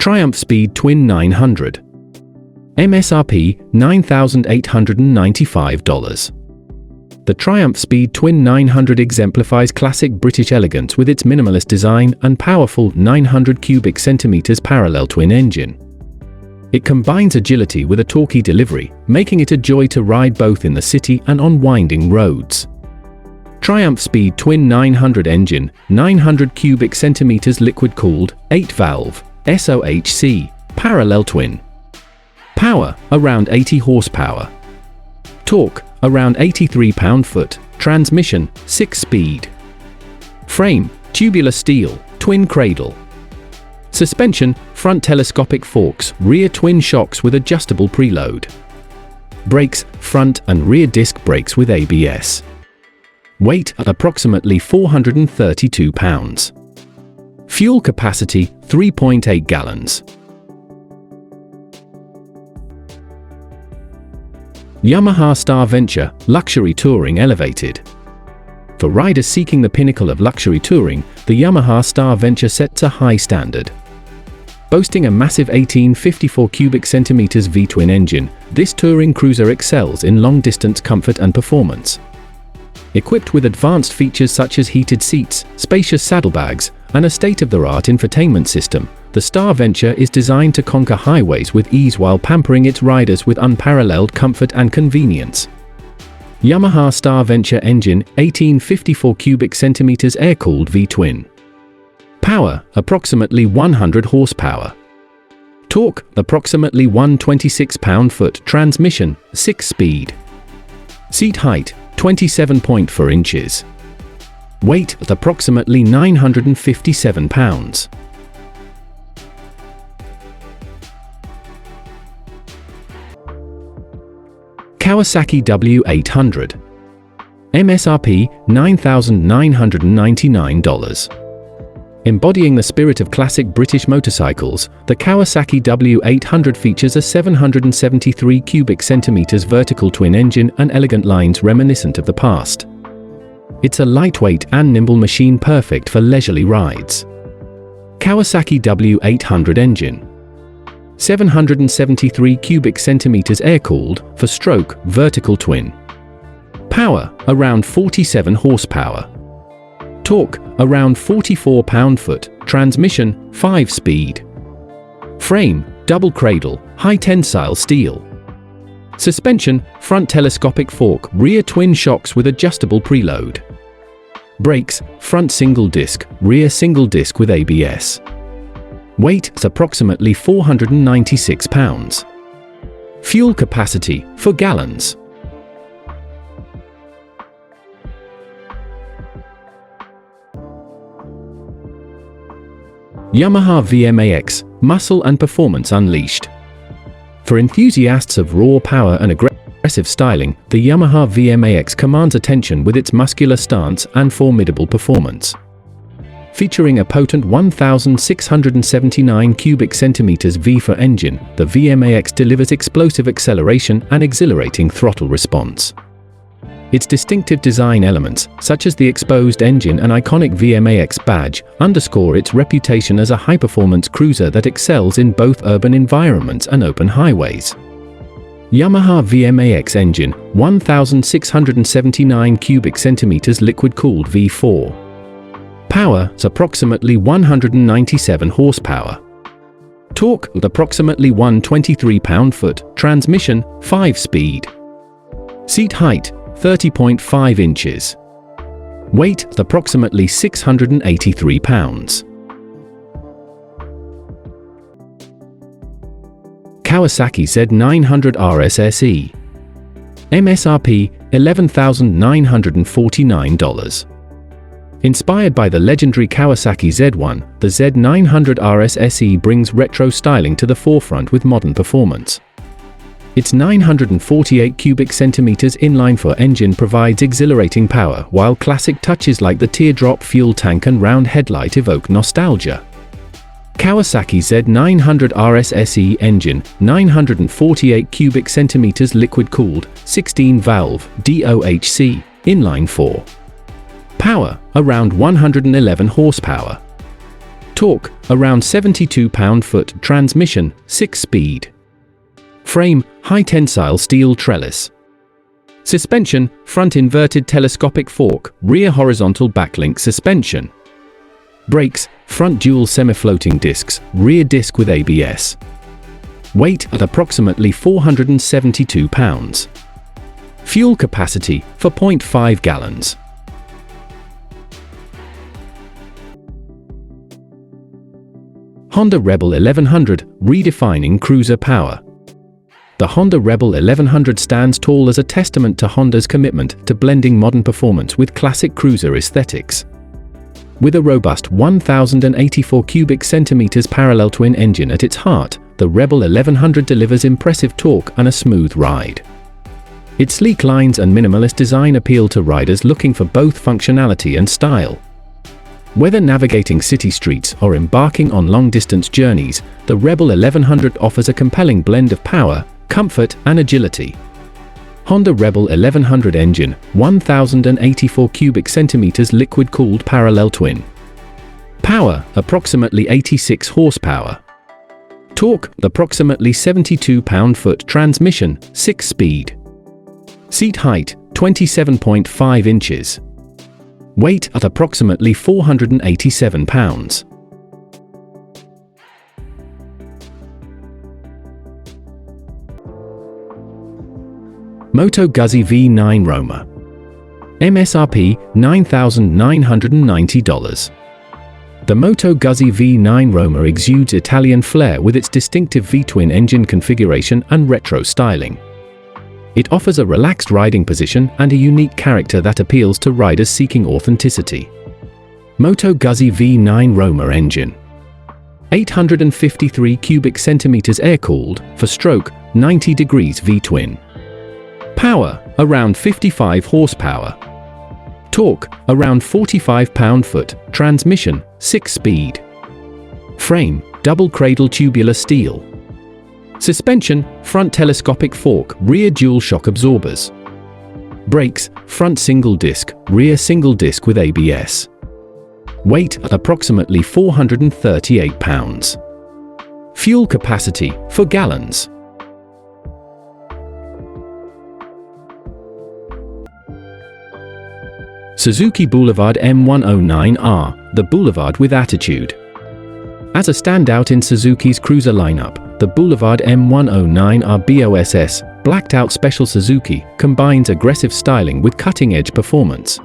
Triumph Speed Twin 900. MSRP $9,895. The Triumph Speed Twin 900 exemplifies classic British elegance with its minimalist design and powerful 900 cubic centimeters parallel twin engine. It combines agility with a torquey delivery, making it a joy to ride both in the city and on winding roads. Triumph Speed Twin 900 engine, 900 cubic centimeters liquid-cooled, 8-valve, SOHC, parallel twin. Power, around 80 horsepower. Torque, around 83 pound-foot. Transmission, 6-speed. Frame, tubular steel, twin cradle. Suspension, front telescopic forks, rear twin shocks with adjustable preload. Brakes, front and rear disc brakes with ABS. Weight, approximately 432 pounds. Fuel capacity, 3.8 gallons. Yamaha Star Venture, luxury touring elevated. For riders seeking the pinnacle of luxury touring, the Yamaha Star Venture sets a high standard. Boasting a massive 1854 cubic centimeters V-twin engine, this touring cruiser excels in long-distance comfort and performance. Equipped with advanced features such as heated seats, spacious saddlebags, and a state-of-the-art infotainment system, the Star Venture is designed to conquer highways with ease while pampering its riders with unparalleled comfort and convenience. Yamaha Star Venture engine, 1854 cubic centimeters air-cooled V-twin. Power, approximately 100 horsepower. Torque, approximately 126 pound-foot. Transmission, 6-speed. Seat height, 27.4 inches. Weight, approximately 957 pounds. Kawasaki W800. MSRP, $9,999. Embodying the spirit of classic British motorcycles, the Kawasaki W800 features a 773 cubic centimeters vertical twin engine and elegant lines reminiscent of the past. It's a lightweight and nimble machine perfect for leisurely rides. Kawasaki W800 engine. 773 cubic centimeters air-cooled, 4-stroke, vertical twin. Power, around 47 horsepower. Torque, around 44 pound-foot. Transmission, 5-speed. Frame, double cradle, high-tensile steel. Suspension, front telescopic fork, rear twin shocks with adjustable preload. Brakes, front single disc, rear single disc with ABS. Weight, approximately 496 pounds. Fuel capacity, 4 gallons. Yamaha VMAX, muscle and performance unleashed. For enthusiasts of raw power and aggressive styling, the Yamaha VMAX commands attention with its muscular stance and formidable performance. Featuring a potent 1,679 cubic centimeters V4 engine, the VMAX delivers explosive acceleration and exhilarating throttle response. Its distinctive design elements, such as the exposed engine and iconic VMAX badge, underscore its reputation as a high-performance cruiser that excels in both urban environments and open highways. Yamaha VMAX engine, 1,679 cubic centimeters liquid-cooled V4. Power, approximately 197 horsepower. Torque, approximately 123 pound-foot. Transmission, 5-speed. Seat height, 30.5 inches. Weight, approximately 683 pounds. Kawasaki Z900 rsse. MSRP, $11,949. Inspired by the legendary Kawasaki Z1, the Z900 rsse brings retro styling to the forefront with modern performance. Its 948 cubic centimeters inline-4 engine provides exhilarating power, while classic touches like the teardrop fuel tank and round headlight evoke nostalgia. Kawasaki Z900 rsse engine, 948 cubic centimeters liquid-cooled, 16-valve, DOHC, inline-4. Power, around 111 horsepower. Torque, around 72 pound-foot. Transmission, 6-speed. Frame, high tensile steel trellis. Suspension, front inverted telescopic fork, rear horizontal backlink suspension. Brakes, front dual semi-floating discs, rear disc with ABS. Weight at approximately 472 pounds. Fuel capacity, 4.5 gallons. Honda Rebel 1100, redefining cruiser power. The Honda Rebel 1100 stands tall as a testament to Honda's commitment to blending modern performance with classic cruiser aesthetics. With a robust 1,084 cubic centimeters parallel twin engine at its heart, the Rebel 1100 delivers impressive torque and a smooth ride. Its sleek lines and minimalist design appeal to riders looking for both functionality and style. Whether navigating city streets or embarking on long-distance journeys, the Rebel 1100 offers a compelling blend of power, comfort, and agility. Honda Rebel 1100 engine, 1,084 cubic centimeters liquid-cooled parallel twin. Power, approximately 86 horsepower. Torque, approximately 72 pound-foot. Transmission, 6-speed. Seat height, 27.5 inches. Weight at approximately 487 pounds. Moto Guzzi V9 Roma. MSRP, $9,990. The Moto Guzzi V9 Roma exudes Italian flair with its distinctive V-twin engine configuration and retro styling. It offers a relaxed riding position and a unique character that appeals to riders seeking authenticity. Moto Guzzi V9 Roma engine. 853 cubic centimeters air-cooled, for stroke, 90 degrees V-twin. Power, around 55 horsepower. Torque, around 45 pound-foot. Transmission, 6-speed. Frame, double cradle tubular steel. Suspension, front telescopic fork, rear dual shock absorbers. Brakes, front single disc, rear single disc with ABS. Weight at approximately 438 pounds. Fuel capacity, 4 gallons. Suzuki Boulevard M109R, the Boulevard with attitude. As a standout in Suzuki's cruiser lineup, the Boulevard M109R BOSS, blacked-out special Suzuki, combines aggressive styling with cutting-edge performance.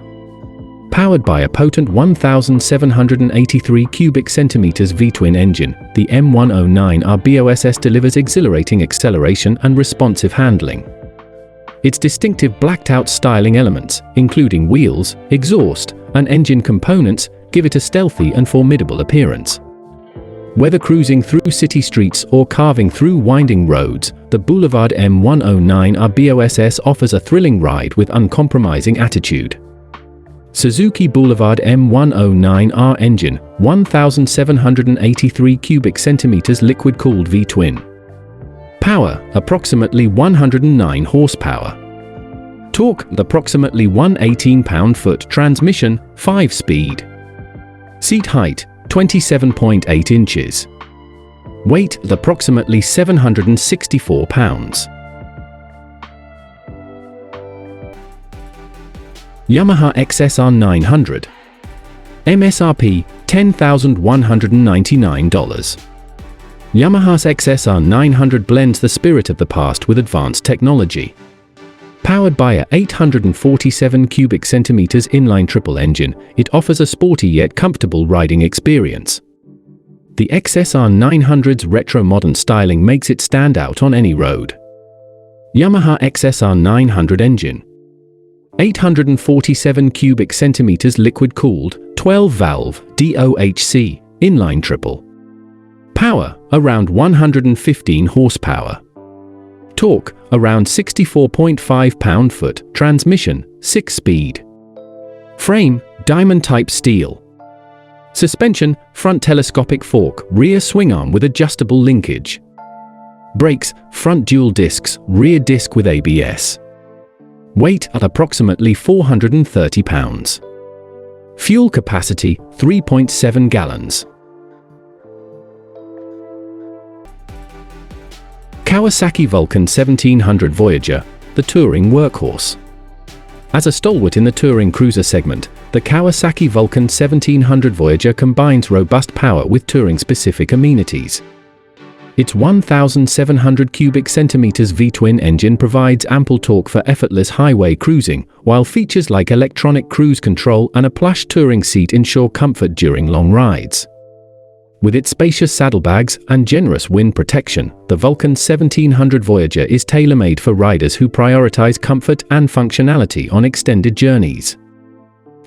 Powered by a potent 1,783 cubic centimeters V-twin engine, the M109R BOSS delivers exhilarating acceleration and responsive handling. Its distinctive blacked-out styling elements, including wheels, exhaust, and engine components, give it a stealthy and formidable appearance. Whether cruising through city streets or carving through winding roads, the Boulevard M109R BOSS offers a thrilling ride with uncompromising attitude. Suzuki Boulevard M109R engine, 1,783 cubic centimeters liquid-cooled V-twin. Power, approximately 109 horsepower. Torque, approximately 118 pound-foot. Transmission, 5-speed. Seat height, 27.8 inches. Weight, approximately 764 pounds. Yamaha XSR 900. MSRP, $10,199. Yamaha's XSR 900 blends the spirit of the past with advanced technology. Powered by a 847 cubic centimeters inline triple engine, it offers a sporty yet comfortable riding experience. The XSR 900's retro-modern styling makes it stand out on any road. Yamaha XSR 900 engine. 847 cubic centimeters liquid-cooled, 12-valve, DOHC, inline triple. Power, around 115 horsepower. Torque, around 64.5 pound-foot. Transmission, 6-speed. Frame, diamond-type steel. Suspension, front telescopic fork, rear swing arm with adjustable linkage. Brakes, front dual discs, rear disc with ABS. Weight at approximately 430 pounds. Fuel capacity, 3.7 gallons. Kawasaki Vulcan 1700 Voyager, the touring workhorse. As a stalwart in the touring cruiser segment, the Kawasaki Vulcan 1700 Voyager combines robust power with touring-specific amenities. Its 1,700 cubic centimeters V-twin engine provides ample torque for effortless highway cruising, while features like electronic cruise control and a plush touring seat ensure comfort during long rides. With its spacious saddlebags and generous wind protection, the Vulcan 1700 Voyager is tailor-made for riders who prioritize comfort and functionality on extended journeys.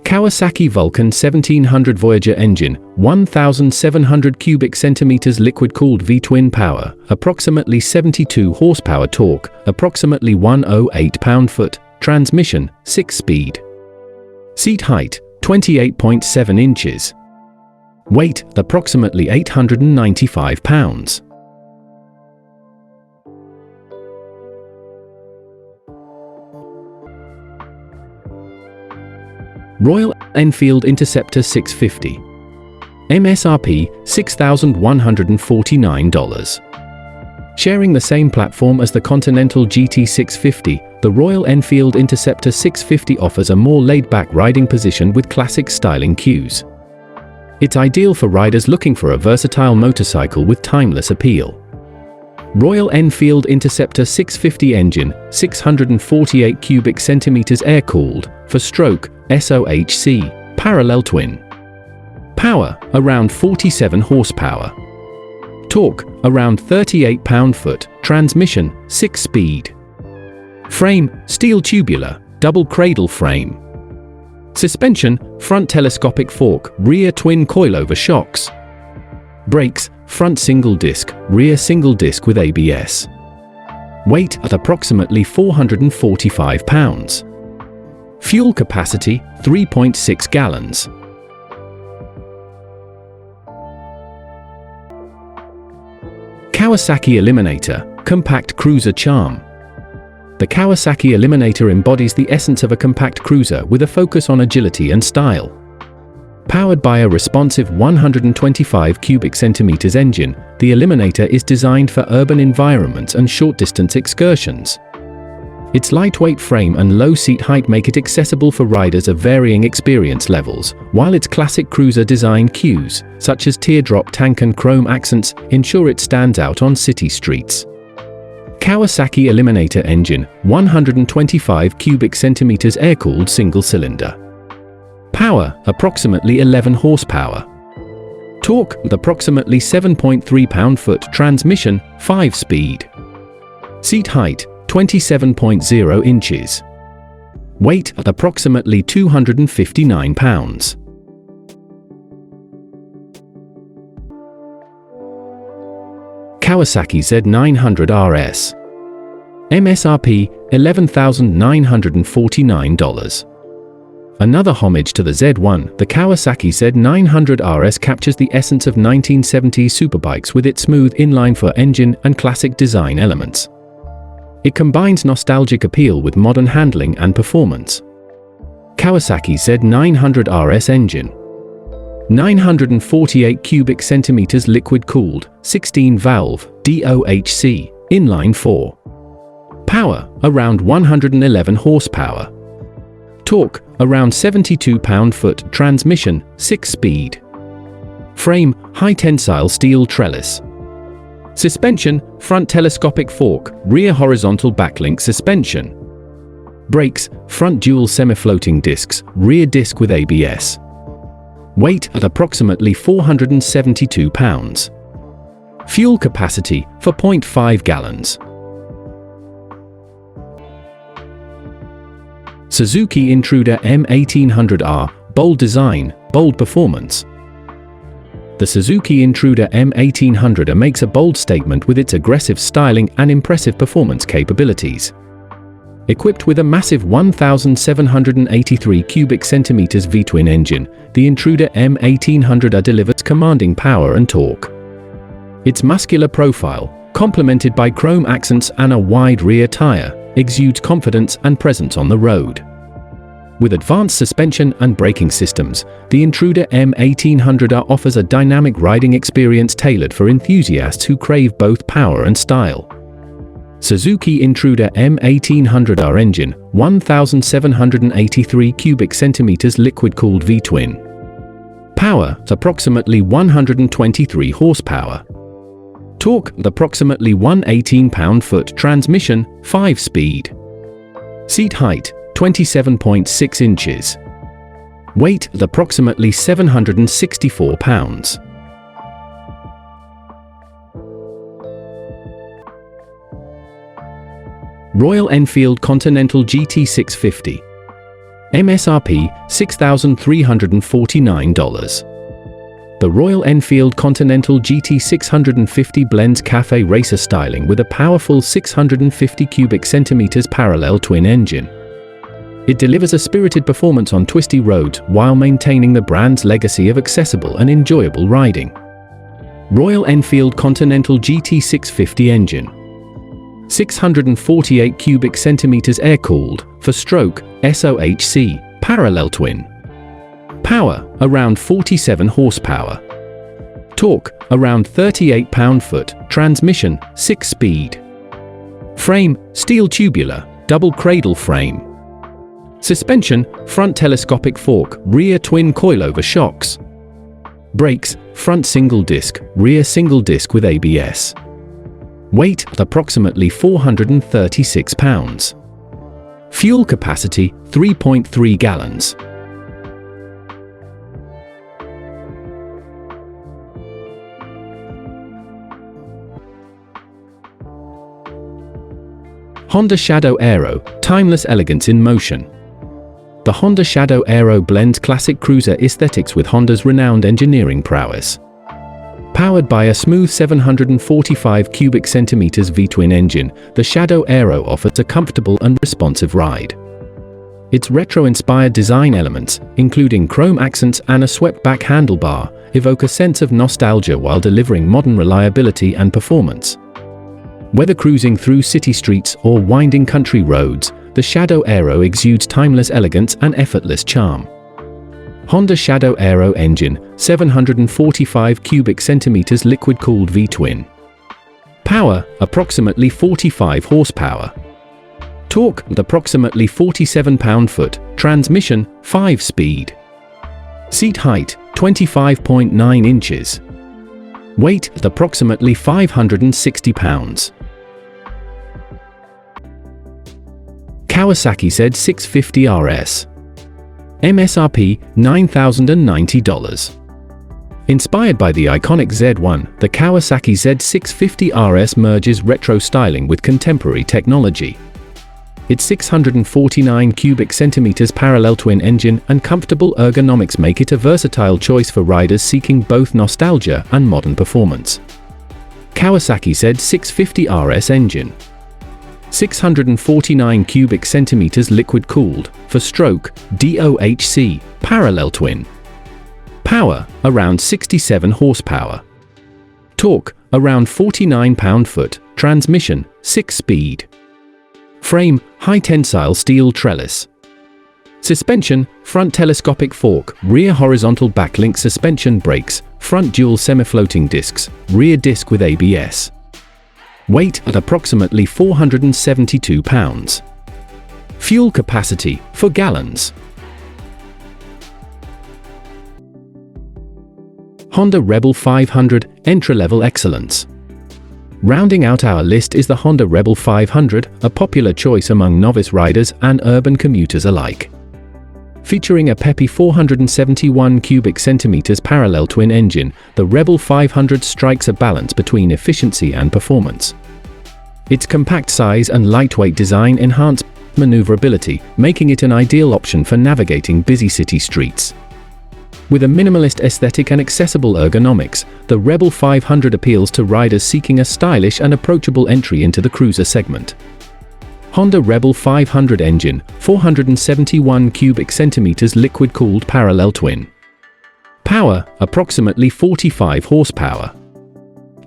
Kawasaki Vulcan 1700 Voyager engine, 1,700 cubic centimeters liquid-cooled V-twin power, approximately 72 horsepower torque, approximately 108 pound-foot, transmission, 6-speed. Seat height, 28.7 inches. Weight, approximately 895 pounds. Royal Enfield Interceptor 650. MSRP, $6,149. Sharing the same platform as the Continental GT650, the Royal Enfield Interceptor 650 offers a more laid-back riding position with classic styling cues. It's ideal for riders looking for a versatile motorcycle with timeless appeal. Royal Enfield Interceptor 650 engine, 648 cubic centimeters air-cooled, for stroke, SOHC, parallel twin. Power, around 47 horsepower. Torque, around 38 pound-foot, transmission, 6-speed. Frame, steel tubular, double cradle frame. Suspension, front telescopic fork, rear twin coilover shocks. Brakes, front single disc, rear single disc with ABS. Weight at approximately 445 pounds. Fuel capacity, 3.6 gallons. Kawasaki Eliminator, compact cruiser charm. The Kawasaki Eliminator embodies the essence of a compact cruiser with a focus on agility and style. Powered by a responsive 125 cubic centimeters engine, the Eliminator is designed for urban environments and short-distance excursions. Its lightweight frame and low seat height make it accessible for riders of varying experience levels, while its classic cruiser design cues, such as teardrop tank and chrome accents, ensure it stands out on city streets. Kawasaki Eliminator engine, 125 cubic centimeters air-cooled single-cylinder. Power, approximately 11 horsepower. Torque, approximately 7.3 pound-foot, transmission, 5-speed. Seat height, 27.0 inches. Weight, approximately 259 pounds. Kawasaki Z 900 RS. MSRP, $11,949. Another homage to the Z1, the Kawasaki Z 900 RS captures the essence of 1970s superbikes with its smooth inline-four engine and classic design elements. It combines nostalgic appeal with modern handling and performance. Kawasaki Z 900 RS engine. 948 cubic centimeters liquid-cooled, 16-valve, DOHC, inline-4. Power, around 111 horsepower. Torque, around 72 pound-foot, transmission, 6-speed. Frame, high-tensile steel trellis. Suspension, front telescopic fork, rear horizontal backlink suspension. Brakes, front dual semi-floating discs, rear disc with ABS. Weight at approximately 472 pounds. Fuel capacity, 4.5 gallons. Suzuki Intruder M1800R, bold design, bold performance. The Suzuki Intruder M1800R makes a bold statement with its aggressive styling and impressive performance capabilities. Equipped with a massive 1,783 cubic centimeters V-twin engine, the Intruder M1800R delivers commanding power and torque. Its muscular profile, complemented by chrome accents and a wide rear tire, exudes confidence and presence on the road. With advanced suspension and braking systems, the Intruder M1800R offers a dynamic riding experience tailored for enthusiasts who crave both power and style. Suzuki Intruder M1800R engine, 1,783 cubic centimeters liquid-cooled V-twin. Power, approximately 123 horsepower. Torque, approximately 118 pound-foot. Transmission, 5-speed. Seat height, 27.6 inches. Weight, approximately 764 pounds. Royal Enfield Continental GT650. MSRP, $6,349. The Royal Enfield Continental GT650 blends cafe racer styling with a powerful 650 cubic centimeters parallel twin engine. It delivers a spirited performance on twisty roads while maintaining the brand's legacy of accessible and enjoyable riding. Royal Enfield Continental GT650 engine. 648 cubic centimeters air-cooled, for stroke, SOHC, parallel twin. Power, around 47 horsepower. Torque, around 38 pound-foot. Transmission, 6-speed. Frame, steel tubular, double cradle frame. Suspension, front telescopic fork, rear twin coilover shocks. Brakes, front single disc, rear single disc with ABS. Weight, approximately 436 pounds. Fuel capacity, 3.3 gallons. Honda Shadow Aero, timeless elegance in motion. The Honda Shadow Aero blends classic cruiser aesthetics with Honda's renowned engineering prowess. Powered by a smooth 745 cubic centimeters V-twin engine, the Shadow Aero offers a comfortable and responsive ride. Its retro-inspired design elements, including chrome accents and a swept-back handlebar, evoke a sense of nostalgia while delivering modern reliability and performance. Whether cruising through city streets or winding country roads, the Shadow Aero exudes timeless elegance and effortless charm. Honda Shadow Aero engine, 745 cubic centimeters liquid-cooled V-twin. Power, approximately 45 horsepower. Torque, approximately 47 pound-foot. Transmission, 5-speed. Seat height, 25.9 inches. Weight, approximately 560 pounds. Kawasaki Z650 RS. MSRP, $9,090. Inspired by the iconic Z1, the Kawasaki Z650 RS merges retro styling with contemporary technology. Its 649 cubic centimeters parallel twin engine and comfortable ergonomics make it a versatile choice for riders seeking both nostalgia and modern performance. Kawasaki Z650 RS engine. 649 cubic centimeters liquid-cooled, for stroke, DOHC, parallel twin. Power, around 67 horsepower. Torque, around 49 pound-foot. Transmission, 6-speed. Frame, high-tensile steel trellis. Suspension, front telescopic fork, rear horizontal backlink suspension. Brakes, front dual semi-floating discs, rear disc with ABS. Weight at approximately 472 pounds. Fuel capacity, 4 gallons. Honda Rebel 500, entry-level excellence. Rounding out our list is the Honda Rebel 500, a popular choice among novice riders and urban commuters alike. Featuring a peppy 471 cubic centimeters parallel twin engine, the Rebel 500 strikes a balance between efficiency and performance. Its compact size and lightweight design enhance maneuverability, making it an ideal option for navigating busy city streets. With a minimalist aesthetic and accessible ergonomics, the Rebel 500 appeals to riders seeking a stylish and approachable entry into the cruiser segment. Honda Rebel 500 engine, 471 cubic centimeters liquid-cooled parallel twin. Power, approximately 45 horsepower.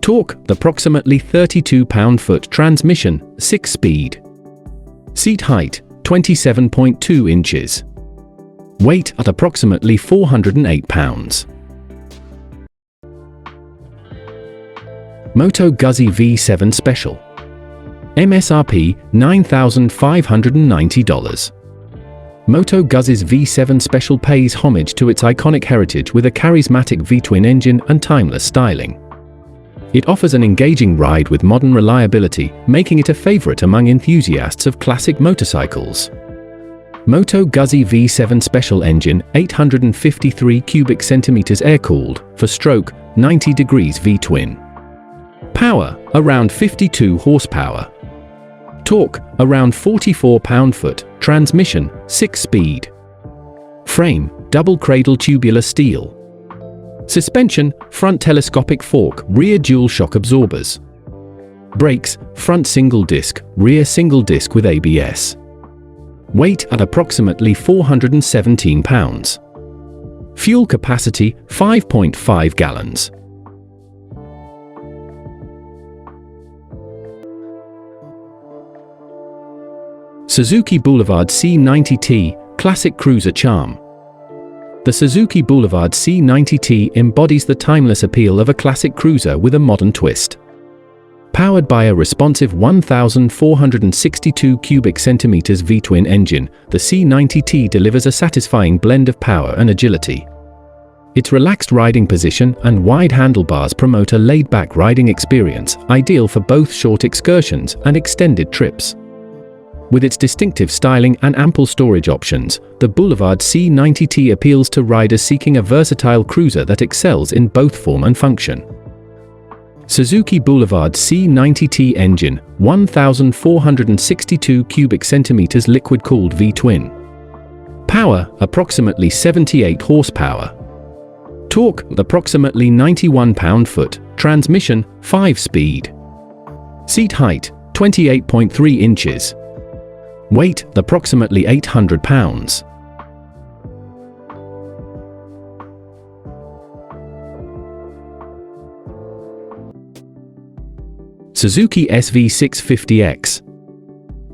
Torque, approximately 32 pound-foot. Transmission, 6-speed. Seat height, 27.2 inches. Weight at approximately 408 pounds. Moto Guzzi V7 Special. MSRP $9,590. Moto Guzzi's V7 Special pays homage to its iconic heritage with a charismatic V-twin engine and timeless styling. It offers an engaging ride with modern reliability, making it a favorite among enthusiasts of classic motorcycles. Moto Guzzi V7 Special engine, 853 cubic centimeters air-cooled, for stroke, 90 degrees V-twin. Power, around 52 horsepower. Torque, around 44 pound-foot. Transmission, 6-speed. Frame, double cradle tubular steel. Suspension, front telescopic fork, rear dual shock absorbers. Brakes, front single disc, rear single disc with ABS. Weight at approximately 417 pounds. Fuel capacity, 5.5 gallons. Suzuki Boulevard C90T, classic cruiser charm. The Suzuki Boulevard C90T embodies the timeless appeal of a classic cruiser with a modern twist. Powered by a responsive 1,462 cubic centimeters V-twin engine, the C90T delivers a satisfying blend of power and agility. Its relaxed riding position and wide handlebars promote a laid-back riding experience, ideal for both short excursions and extended trips. With its distinctive styling and ample storage options, the Boulevard C90T appeals to riders seeking a versatile cruiser that excels in both form and function. Suzuki Boulevard C90T engine, 1,462 cubic centimeters liquid-cooled V-twin. Power, approximately 78 horsepower. Torque, approximately 91 pound-foot. Transmission, 5-speed. Seat height, 28.3 inches. Weight, approximately 800 pounds. Suzuki SV 650X.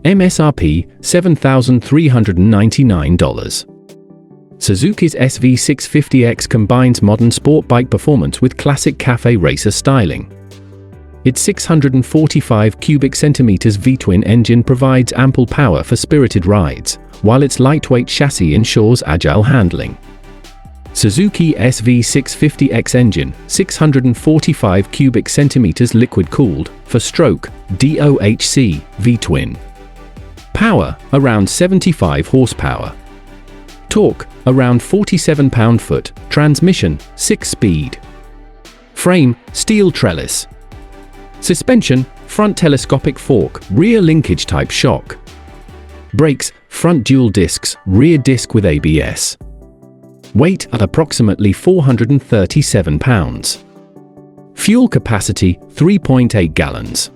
MSRP, $7,399. Suzuki's SV 650X combines modern sport bike performance with classic cafe racer styling. Its 645 cubic centimeters V-twin engine provides ample power for spirited rides, while its lightweight chassis ensures agile handling. Suzuki SV 650X engine, 645 cubic centimeters liquid-cooled, for stroke, DOHC, V-twin. Power, around 75 horsepower. Torque, around 47 pound-foot. Transmission, 6-speed. Frame, steel trellis. Suspension, front telescopic fork, rear linkage type shock. Brakes, front dual discs, rear disc with ABS. Weight at approximately 437 pounds. Fuel capacity, 3.8 gallons.